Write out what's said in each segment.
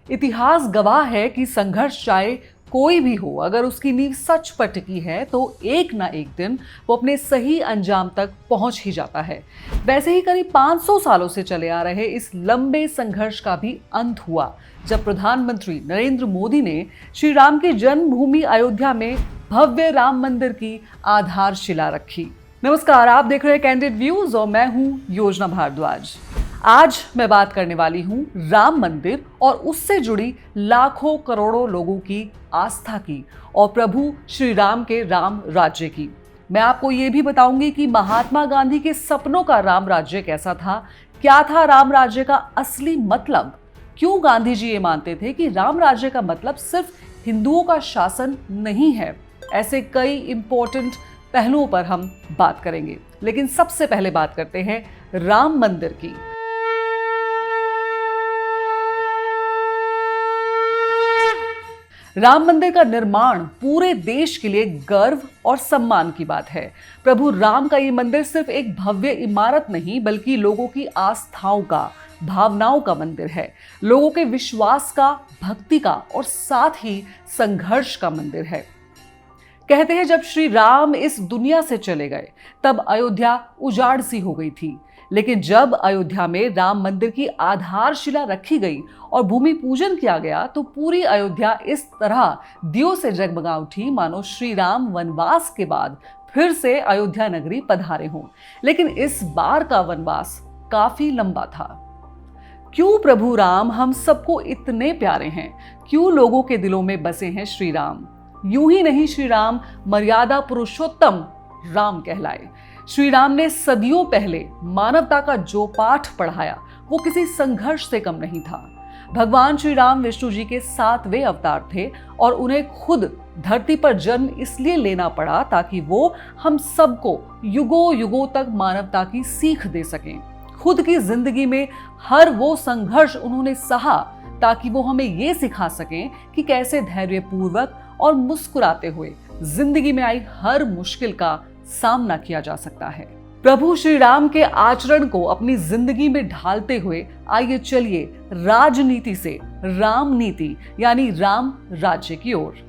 इतिहास गवाह है कि संघर्ष चाहे कोई भी हो, अगर उसकी नींव सच पर टिकी है तो एक ना एक दिन वो अपने सही अंजाम तक पहुंच ही जाता है। वैसे ही करीब 500 सालों से चले आ रहे इस लंबे संघर्ष का भी अंत हुआ जब प्रधानमंत्री नरेंद्र मोदी ने श्री राम की जन्मभूमि अयोध्या में भव्य राम मंदिर की आधारशिला रखी। नमस्कार, आप देख रहे हैं कैंडिड व्यूज और मैं हूं योजना भारद्वाज। आज मैं बात करने वाली हूं राम मंदिर और उससे जुड़ी लाखों करोड़ों लोगों की आस्था की और प्रभु श्री राम के राम राज्य की। मैं आपको ये भी बताऊंगी कि महात्मा गांधी के सपनों का राम राज्य कैसा था, क्या था राम राज्य का असली मतलब, क्यों गांधी जी ये मानते थे कि राम राज्य का मतलब सिर्फ हिंदुओं का शासन नहीं है। ऐसे कई इंपॉर्टेंट पहलुओं पर हम बात करेंगे, लेकिन सबसे पहले बात करते हैं राम मंदिर की। राम मंदिर का निर्माण पूरे देश के लिए गर्व और सम्मान की बात है। प्रभु राम का ये मंदिर सिर्फ एक भव्य इमारत नहीं, बल्कि लोगों की आस्थाओं का, भावनाओं का मंदिर है। लोगों के विश्वास का, भक्ति का और साथ ही संघर्ष का मंदिर है। कहते हैं जब श्री राम इस दुनिया से चले गए तब अयोध्या उजाड़ सी हो गई थी, लेकिन जब अयोध्या में राम मंदिर की आधारशिला रखी गई और भूमि पूजन किया गया तो पूरी अयोध्या इस तरह दियों से जगमगा उठी मानो श्री राम वनवास के बाद फिर से अयोध्या नगरी पधारे हों। लेकिन इस बार का वनवास काफी लंबा था। क्यों प्रभु राम हम सबको इतने प्यारे हैं? क्यों लोगों के दिलों में बसे हैं श्री राम? यूं ही नहीं, श्री राम मर्यादा पुरुषोत्तम राम कहलाए। श्री राम ने सदियों पहले मानवता का जो पाठ पढ़ाया वो किसी संघर्ष से कम नहीं था। भगवान श्री राम विष्णु जी के 7वें अवतार थे और उन्हें खुद धरती पर जन्म इसलिए लेना पड़ा ताकि वो हम सबको युगों युगों तक मानवता की सीख दे सकें। खुद की जिंदगी में हर वो संघर्ष उन्होंने सहा ताकि वो हमें ये सिखा सकें कि कैसे धैर्यपूर्वक और मुस्कुराते हुए जिंदगी में आई हर मुश्किल का सामना किया जा सकता है। प्रभु श्री राम के आचरण को अपनी जिंदगी में ढालते हुए आइए चलिए राजनीति से राम नीति यानी राम राज्य की ओर।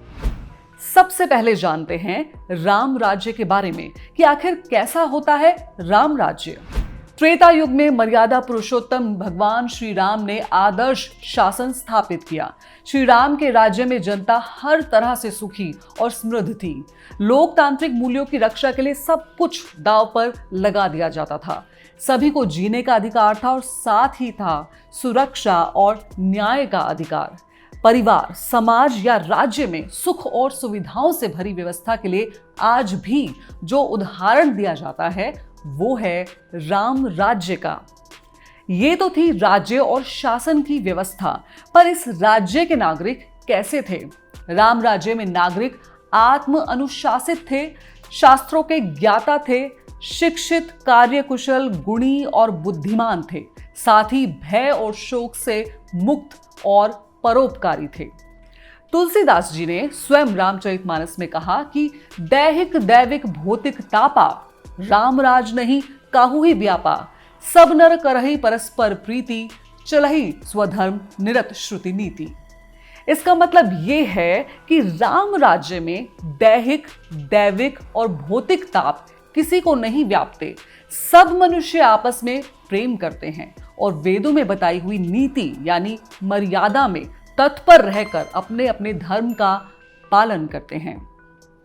सबसे पहले जानते हैं राम राज्य के बारे में कि आखिर कैसा होता है राम राज्य। त्रेता युग में मर्यादा पुरुषोत्तम भगवान श्री राम ने आदर्श शासन स्थापित किया। श्री राम के राज्य में जनता हर तरह से सुखी और समृद्ध थी। लोकतांत्रिक मूल्यों की रक्षा के लिए सब कुछ दांव पर लगा दिया जाता था। सभी को जीने का अधिकार था और साथ ही था सुरक्षा और न्याय का अधिकार। परिवार, समाज या राज्य में सुख और सुविधाओं से भरी व्यवस्था के लिए आज भी जो उदाहरण दिया जाता है वो है राम राज्य का। ये तो थी राज्य और शासन की व्यवस्था, पर इस राज्य के नागरिक कैसे थे? राम राज्य में नागरिक आत्म अनुशासित थे, शास्त्रों के ज्ञाता थे, शिक्षित, कार्यकुशल, गुणी और बुद्धिमान थे, साथ ही भय और शोक से मुक्त और परोपकारी थे। तुलसीदास जी ने स्वयं रामचरितमानस में कहा कि दैहिक दैविक भौतिक तापा, राम राज नहीं काहू ही व्यापा, सब नर करहि परस्पर प्रीति, चलहि स्वधर्म निरत श्रुति नीति। इसका मतलब ये है कि राम राज्य में दैहिक दैविक और भौतिक ताप किसी को नहीं व्यापते। सब मनुष्य आपस में प्रेम करते हैं और वेदों में बताई हुई नीति यानी मर्यादा में तत्पर रहकर अपने अपने धर्म का पालन करते हैं।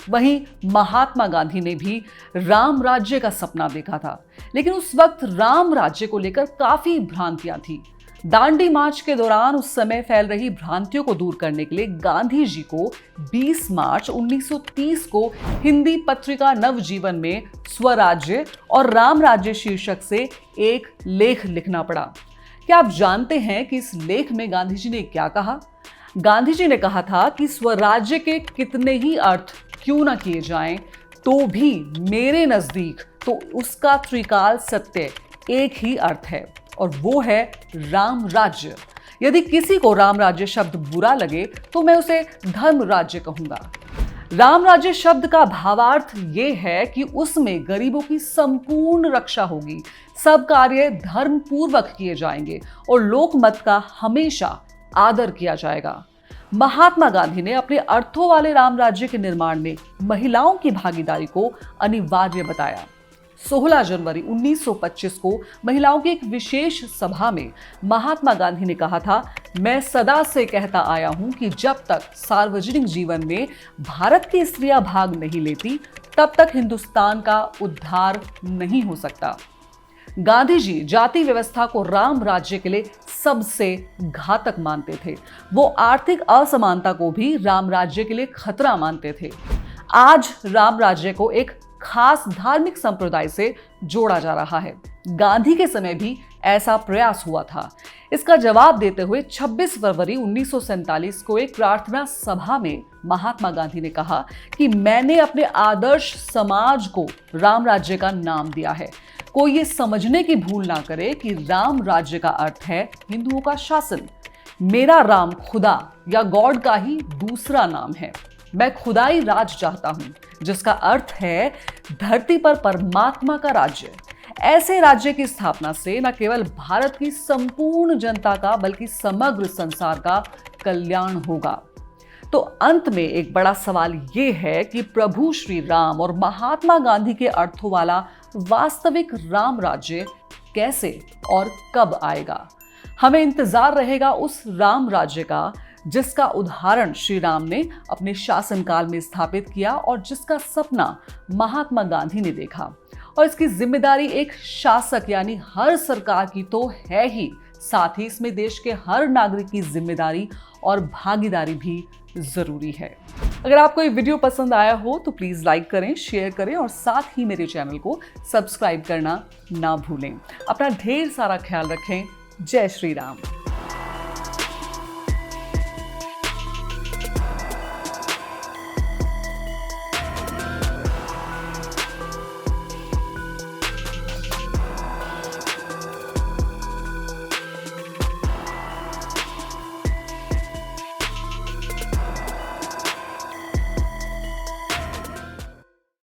वहीं महात्मा गांधी ने भी राम राज्य का सपना देखा था, लेकिन उस वक्त राम राज्य को लेकर काफी भ्रांतियां थी। दांडी मार्च के दौरान उस समय फैल रही भ्रांतियों को दूर करने के लिए गांधी जी को 20 मार्च 1930 को हिंदी पत्रिका नवजीवन में स्वराज्य और राम राज्य शीर्षक से एक लेख लिखना पड़ा। क्या आप जानते हैं कि इस लेख में गांधी जी ने क्या कहा? गांधी जी ने कहा था कि स्वराज्य के कितने ही अर्थ क्यों ना किए जाएं, तो भी मेरे नजदीक तो उसका त्रिकाल सत्य एक ही अर्थ है और वो है राम राज्य। यदि किसी को राम राज्य शब्द बुरा लगे तो मैं उसे धर्म राज्य कहूंगा। राम राज्य शब्द का भावार्थ ये है कि उसमें गरीबों की संपूर्ण रक्षा होगी, सब कार्य धर्म पूर्वक किए जाएंगे और लोकमत का हमेशा आदर किया जाएगा। महात्मा गांधी ने अपने अर्थों वाले राम राज्य के निर्माण में महिलाओं की भागीदारी को अनिवार्य बताया। 16 जनवरी 1925 को महिलाओं की एक विशेष सभा में महात्मा गांधी ने कहा था, मैं सदा से कहता आया हूं कि जब तक सार्वजनिक जीवन में भारत की स्त्रियां भाग नहीं लेती, तब तक हिंदुस्तान का उद्धार नहीं हो सकता। गांधी जी जाति व्यवस्था को राम राज्य के लिए सबसे घातक मानते थे। वो आर्थिक असमानता को भी राम राज्य के लिए खतरा मानते थे। आज राम राज्य को एक खास धार्मिक संप्रदाय से जोड़ा जा रहा है। गांधी के समय भी ऐसा प्रयास हुआ था। इसका जवाब देते हुए 26 फरवरी 1947 को एक प्रार्थना सभा में महात्मा गांधी ने कहा कि मैंने अपने आदर्श समाज को राम राज्य का नाम दिया है। कोई ये समझने की भूल ना करे कि राम राज्य का अर्थ है हिंदुओं का शासन। मेरा राम खुदा या गॉड का ही दूसरा नाम है। मैं खुदाई राज चाहता हूं, जिसका अर्थ है धरती पर परमात्मा का राज्य। ऐसे राज्य की स्थापना से न केवल भारत की संपूर्ण जनता का बल्कि समग्र संसार का कल्याण होगा। तो अंत में एक बड़ा सवाल ये है कि प्रभु श्री राम और महात्मा गांधी के अर्थों वाला वास्तविक राम राज्य कैसे और कब आएगा? हमें इंतजार रहेगा उस राम राज्य का जिसका उदाहरण श्री राम ने अपने शासनकाल में स्थापित किया और जिसका सपना महात्मा गांधी ने देखा। और इसकी जिम्मेदारी एक शासक यानी हर सरकार की तो है ही, साथ ही इसमें देश के हर नागरिक की जिम्मेदारी और भागीदारी भी जरूरी है। अगर आपको ये वीडियो पसंद आया हो तो प्लीज लाइक करें, शेयर करें और साथ ही मेरे चैनल को सब्सक्राइब करना ना भूलें। अपना ढेर सारा ख्याल रखें। जय श्री राम।